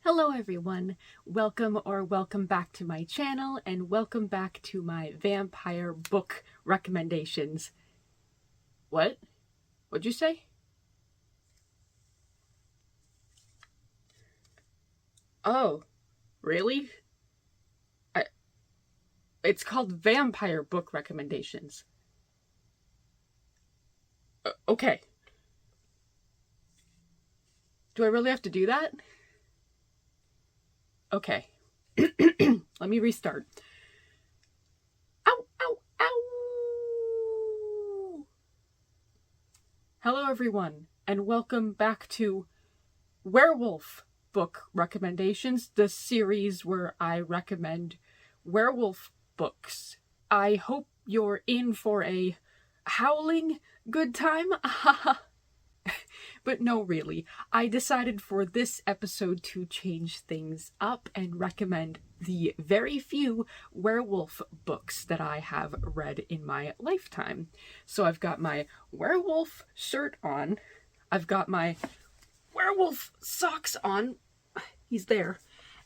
Hello everyone, welcome back to my channel and welcome back to my vampire book recommendations. What? What'd you say? Oh, really? It's called vampire book recommendations. Okay. Do I really have to do that? Okay. Let me restart. Ow, ow, ow! Hello everyone, and welcome back to Werewolf book recommendations, the series where I recommend werewolf books. I hope you're in for a howling good time. But no, really, I decided for this episode to change things up and recommend the very few werewolf books that I have read in my lifetime. So I've got my werewolf shirt on, I've got my werewolf socks on, he's there,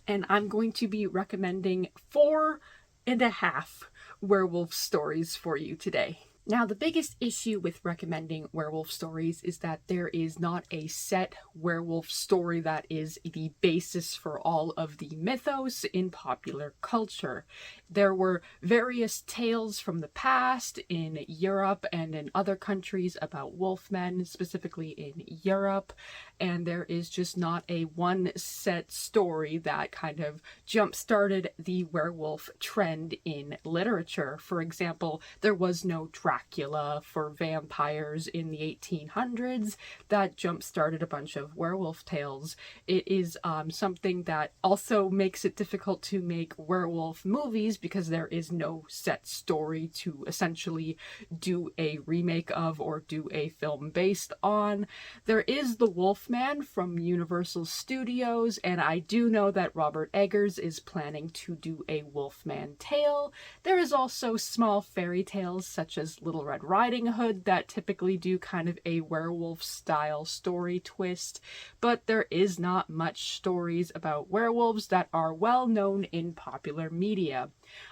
and I'm going to be recommending 4.5 werewolf stories for you today. Now, the biggest issue with recommending werewolf stories is that there is not a set werewolf story that is the basis for all of the mythos in popular culture. There were various tales from the past in Europe and in other countries about wolfmen, specifically in Europe, and there is just not a one set story that kind of jump-started the werewolf trend in literature. For example, there was no Dracula for vampires in the 1800s that jump-started a bunch of werewolf tales. It is something that also makes it difficult to make werewolf movies because there is no set story to essentially do a remake of or do a film based on. There is The Wolfman from Universal Studios, and I do know that Robert Eggers is planning to do a Wolfman tale. There is also small fairy tales such as Little Red Riding Hood that typically do kind of a werewolf style story twist, but there is not much stories about werewolves that are well known in popular media.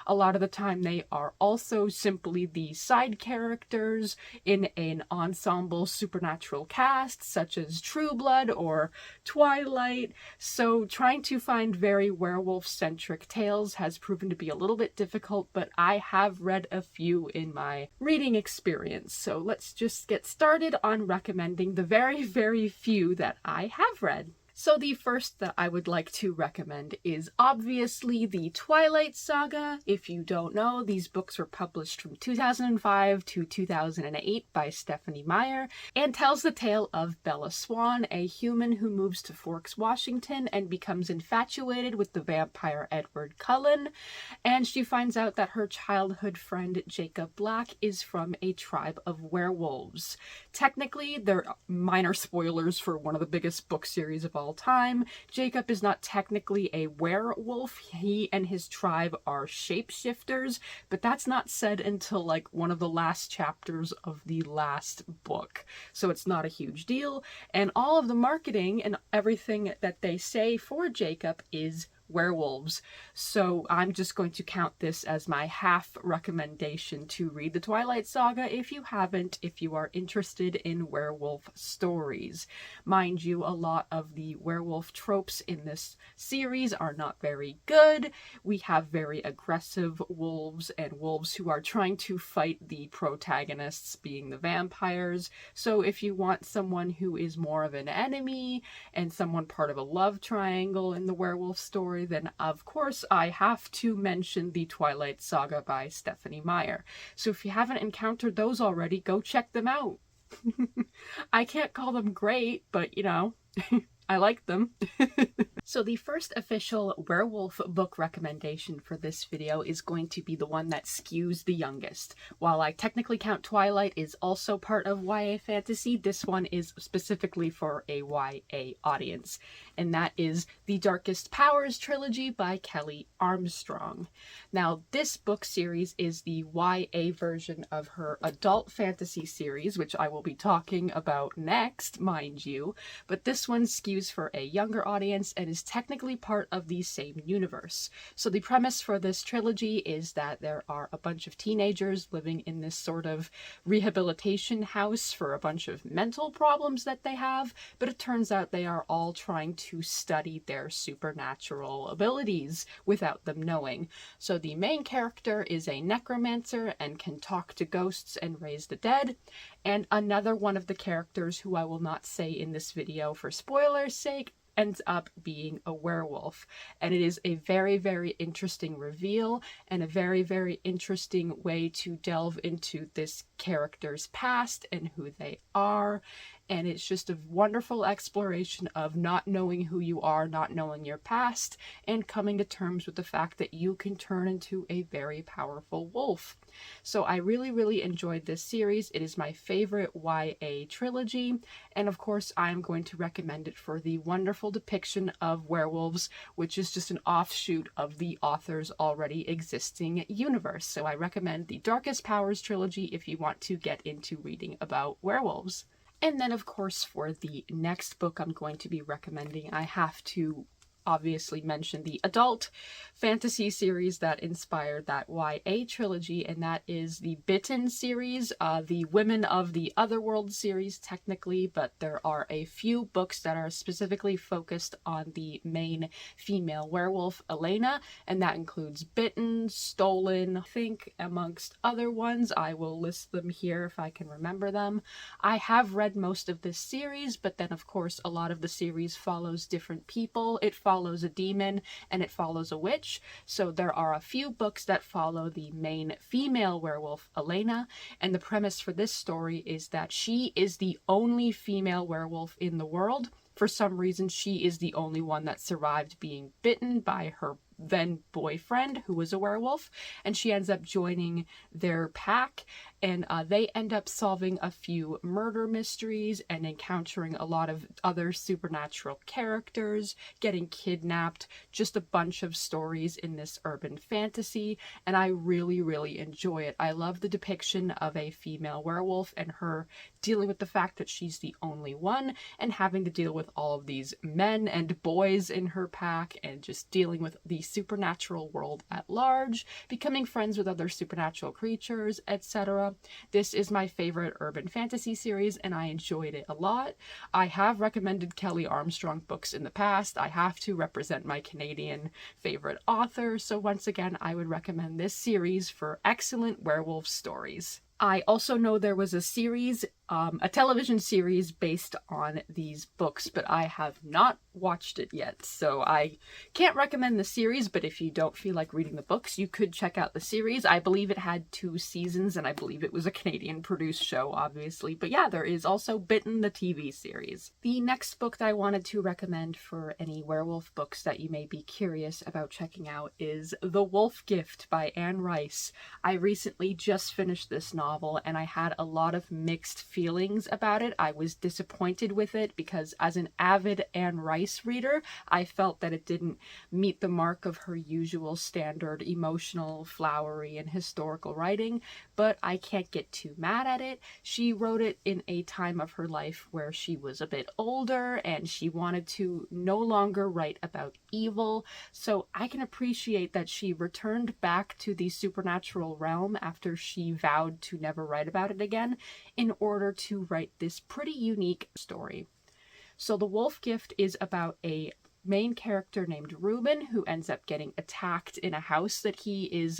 A lot of the time they are also simply the side characters in an ensemble supernatural cast such as True Blood or Twilight, so trying to find very werewolf-centric tales has proven to be a little bit difficult, but I have read a few in my reading experience, so let's just get started on recommending the very, very few that I have read. So the first that I would like to recommend is obviously the Twilight saga. If you don't know, these books were published from 2005 to 2008 by Stephanie Meyer and tells the tale of Bella Swan, a human who moves to Forks, Washington and becomes infatuated with the vampire Edward Cullen, and she finds out that her childhood friend Jacob Black is from a tribe of werewolves. Technically, they're minor spoilers for one of the biggest book series of all time. Jacob is not technically a werewolf. He and his tribe are shapeshifters, but that's not said until like one of the last chapters of the last book. So it's not a huge deal. And all of the marketing and everything that they say for Jacob is werewolves. So I'm just going to count this as my half recommendation to read the Twilight saga if you haven't, if you are interested in werewolf stories. Mind you, a lot of the werewolf tropes in this series are not very good. We have very aggressive wolves and wolves who are trying to fight the protagonists, being the vampires. So if you want someone who is more of an enemy and someone part of a love triangle in the werewolf story, then of course I have to mention the Twilight saga by Stephanie Meyer. So if you haven't encountered those already, go check them out. I can't call them great, but you know, I like them. So the first official werewolf book recommendation for this video is going to be the one that skews the youngest. While I technically count Twilight is also part of YA fantasy, this one is specifically for a YA audience, and that is The Darkest Powers trilogy by Kelley Armstrong. Now, this book series is the YA version of her adult fantasy series, which I will be talking about next, mind you, but this one skews for a younger audience and is is technically part of the same universe. So the premise for this trilogy is that there are a bunch of teenagers living in this sort of rehabilitation house for a bunch of mental problems that they have, but it turns out they are all trying to study their supernatural abilities without them knowing. So the main character is a necromancer and can talk to ghosts and raise the dead, and another one of the characters, who I will not say in this video for spoilers' sake, ends up being a werewolf. And it is a very, very interesting reveal and a very, very interesting way to delve into this character's past and who they are. And it's just a wonderful exploration of not knowing who you are, not knowing your past, and coming to terms with the fact that you can turn into a very powerful wolf. So I really, really enjoyed this series. It is my favorite YA trilogy, and of course I am going to recommend it for the wonderful depiction of werewolves, which is just an offshoot of the author's already existing universe. So I recommend the Darkest Powers trilogy if you want to get into reading about werewolves. And then, of course, for the next book I'm going to be recommending, I have to obviously mention the adult fantasy series that inspired that YA trilogy, and that is the Bitten series, the Women of the Otherworld series technically, but there are a few books that are specifically focused on the main female werewolf, Elena, and that includes Bitten, Stolen, I think, amongst other ones. I will list them here if I can remember them. I have read most of this series, but then of course a lot of the series follows different people. It follows a demon and it follows a witch. So there are a few books that follow the main female werewolf, Elena, and the premise for this story is that she is the only female werewolf in the world. For some reason, she is the only one that survived being bitten by her then boyfriend, who was a werewolf, and she ends up joining their pack, and they end up solving a few murder mysteries and encountering a lot of other supernatural characters, getting kidnapped, just a bunch of stories in this urban fantasy, and I really, really enjoy it. I love the depiction of a female werewolf and her dealing with the fact that she's the only one and having to deal with all of these men and boys in her pack and just dealing with the supernatural world at large, becoming friends with other supernatural creatures, etc. This is my favorite urban fantasy series and I enjoyed it a lot. I have recommended Kelley Armstrong books in the past. I have to represent my Canadian favorite author, so once again I would recommend this series for excellent werewolf stories. I also know there was a series, a television series based on these books, but I have not watched it yet, so I can't recommend the series, but if you don't feel like reading the books, you could check out the series. I believe it had 2 seasons, and I believe it was a Canadian-produced show, obviously, but yeah, there is also Bitten, the TV series. The next book that I wanted to recommend for any werewolf books that you may be curious about checking out is The Wolf Gift by Anne Rice. I recently just finished this novel, and I had a lot of mixed feelings about it. I was disappointed with it because as an avid Anne Rice reader, I felt that it didn't meet the mark of her usual standard emotional, flowery, and historical writing, but I can't get too mad at it. She wrote it in a time of her life where she was a bit older and she wanted to no longer write about evil, so I can appreciate that she returned back to the supernatural realm after she vowed to never write about it again in order to write this pretty unique story. So The Wolf Gift is about a main character named Reuben who ends up getting attacked in a house that he is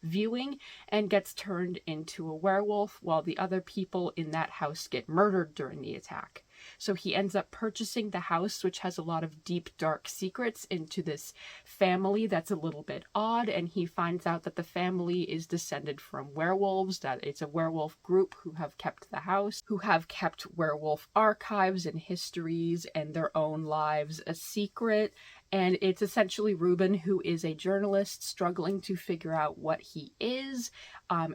viewing and gets turned into a werewolf while the other people in that house get murdered during the attack. So he ends up purchasing the house, which has a lot of deep, dark secrets, into this family that's a little bit odd, and he finds out that the family is descended from werewolves, that it's a werewolf group who have kept the house, who have kept werewolf archives and histories and their own lives a secret. And it's essentially Reuben, who is a journalist struggling to figure out what he is,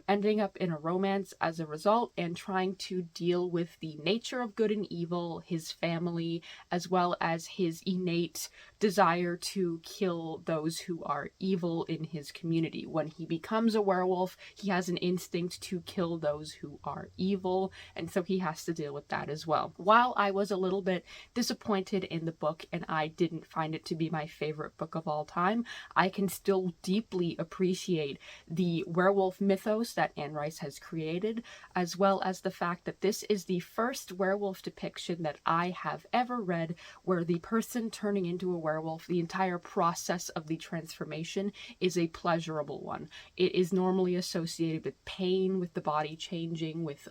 ending up in a romance as a result, and trying to deal with the nature of good and evil, his family, as well as his innate desire to kill those who are evil in his community. When he becomes a werewolf, he has an instinct to kill those who are evil, and so he has to deal with that as well. While I was a little bit disappointed in the book and I didn't find it to be my favorite book of all time, I can still deeply appreciate the werewolf mythos that Anne Rice has created, as well as the fact that this is the first werewolf depiction that I have ever read where the person turning into a werewolf, the entire process of the transformation, is a pleasurable one. It is normally associated with pain, with the body changing, with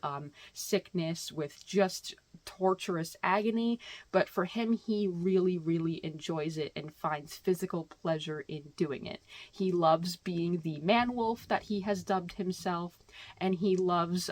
sickness, with just torturous agony, but for him, he really enjoys it and finds physical pleasure in doing it. He loves being the man-wolf that he has dubbed himself, and he loves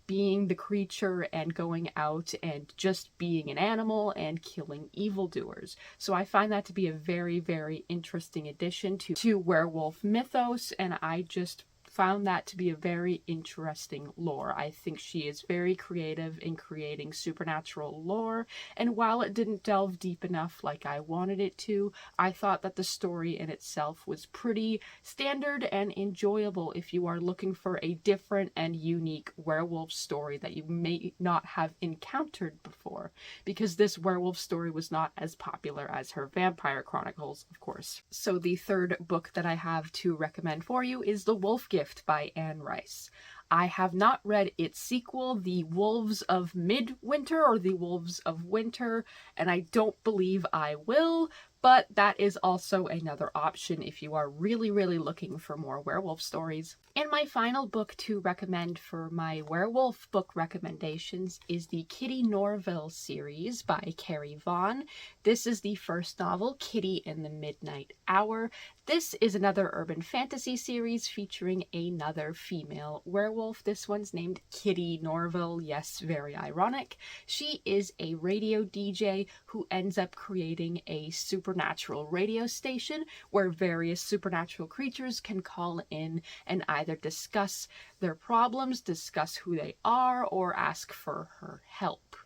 being the creature and going out and just being an animal and killing evildoers. So I find that to be a very interesting addition to werewolf mythos, and I just found that to be a very interesting lore. I think she is very creative in creating supernatural lore, and while it didn't delve deep enough like I wanted it to, I thought that the story in itself was pretty standard and enjoyable if you are looking for a different and unique werewolf story that you may not have encountered before, because this werewolf story was not as popular as her Vampire Chronicles, of course. So the third book that I have to recommend for you is The Wolf Gift by Anne Rice. I have not read its sequel, The Wolves of Midwinter or The Wolves of Winter, and I don't believe I will, but that is also another option if you are really looking for more werewolf stories. And my final book to recommend for my werewolf book recommendations is the Kitty Norville series by Carrie Vaughn. This is the first novel, Kitty in the Midnight Hour. This is another urban fantasy series featuring another female werewolf. This one's named Kitty Norville. Yes, very ironic. She is a radio DJ who ends up creating a supernatural radio station where various supernatural creatures can call in and either discuss their problems, discuss who they are, or ask for her help.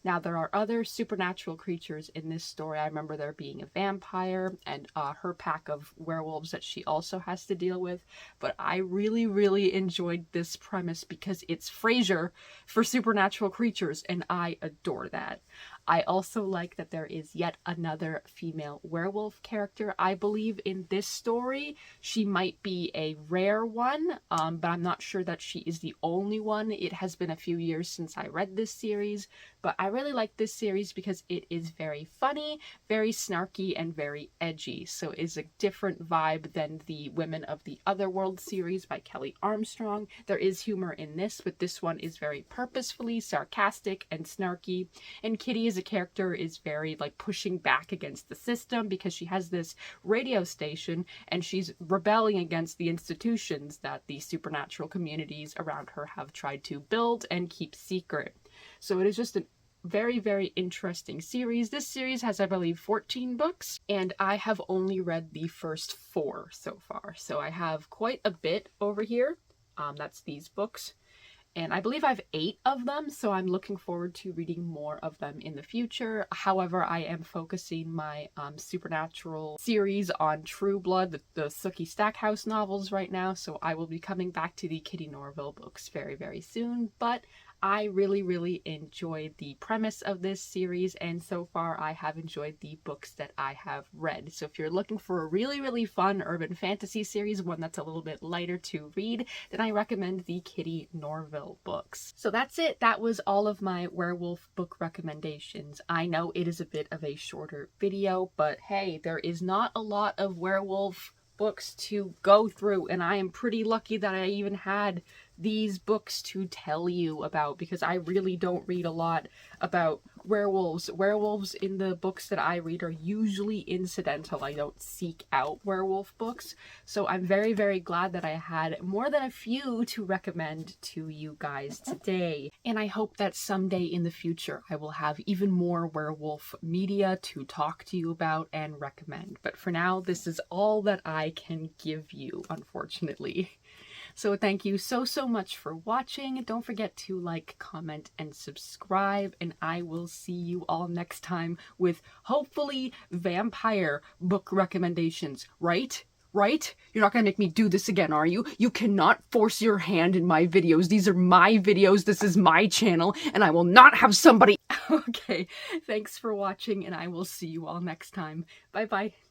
Now, there are other supernatural creatures in this story. I remember there being a vampire and her pack of werewolves that she also has to deal with. But I really enjoyed this premise because it's Frasier for supernatural creatures, and I adore that. I also like that there is yet another female werewolf character. I believe in this story she might be a rare one, but I'm not sure that she is the only one. It has been a few years since I read this series, but I really like this series because it is very funny, very snarky, and very edgy. So it's a different vibe than the Women of the Otherworld series by Kelley Armstrong. There is humor in this, but this one is very purposefully sarcastic and snarky, and Kitty is a character is very like pushing back against the system because she has this radio station and she's rebelling against the institutions that the supernatural communities around her have tried to build and keep secret. So it is just a very interesting series. This series has, I believe, 14 books, and I have only read the first 4 so far. So I have quite a bit over here. That's these books. And I believe I have 8 of them, so I'm looking forward to reading more of them in the future. However, I am focusing my supernatural series on True Blood, the Sookie Stackhouse novels right now, so I will be coming back to the Kitty Norville books very soon. But I really enjoyed the premise of this series, and so far I have enjoyed the books that I have read. So if you're looking for a really fun urban fantasy series, one that's a little bit lighter to read, then I recommend the Kitty Norville books. So that's it. That was all of my werewolf book recommendations. I know it is a bit of a shorter video, but hey, there is not a lot of werewolf books to go through, and I am pretty lucky that I even had these books to tell you about, because I really don't read a lot about werewolves. Werewolves in the books that I read are usually incidental. I don't seek out werewolf books, so I'm very glad that I had more than a few to recommend to you guys today. And I hope that someday in the future I will have even more werewolf media to talk to you about and recommend. But for now, this is all that I can give you, unfortunately. So thank you so much for watching. Don't forget to like, comment, and subscribe, and I will see you all next time with hopefully vampire book recommendations, right? Right? You're not gonna make me do this again, are you? You cannot force your hand in my videos. These are my videos, this is my channel, and I will not have somebody... Okay, thanks for watching, and I will see you all next time. Bye-bye.